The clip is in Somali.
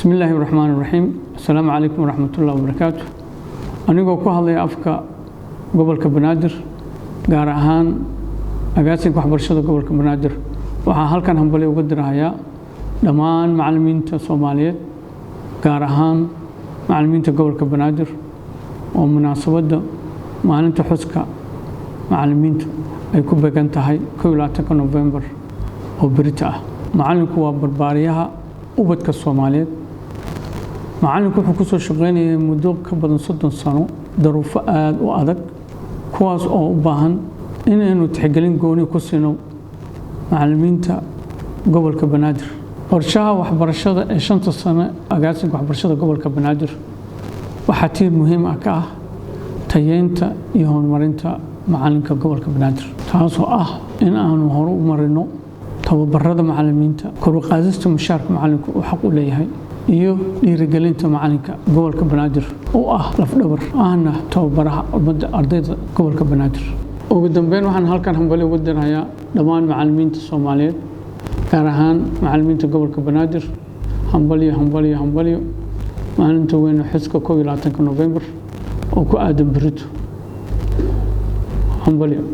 بسم الله الرحمن الرحيم السلام عليكم ورحمة الله وبركاته أنيقو كهذا أفكا قبل كبنادر قارهان أجاسين كحبرشة قبل كبنادر وحال كان هم بلي وقدر هيا دمان معلمين الصومالية قارهان معلمين قبل كبنادر ومناسبة معلمين حسكا معلمين أي كوبا كانت هاي كولاتك نوفمبر وبريتا معلم كوا برباريها وبدك الصومالية معلمku wuxuu ku soo shaqeynayay muddo ka badan 30 sano daruufo aad u adag kuwaas oo u baahan inaynu tixgelin gooni ku siino macallimiinta gobolka Banaadir qorshaha waxbarashada ee 5 sano agaasinka waxbarashada gobolka Banaadir waxa tiir muhiim ah ka ah tayeynta iyo horumarinta macallinka gobolka Banaadir taasoo ah in aanu hor u marino tababarada macallimiinta kor u qaadista mushaarka macallinka uu xaq u leeyahay iyo dhiirigelinta macalinka gobolka Banaadir oo ah lafdhabar ahna tababaraha ardayda gobolka Banaadir ugu dambeyn waxaan halkan hambali ugu dirayaa dhammaan macallimiinta Soomaaliyeed gaar ahaan macallimiinta gobolka Banaadir hambaliyo maalinta weyn xuska 21 November oo ku aadan berito hambaliyo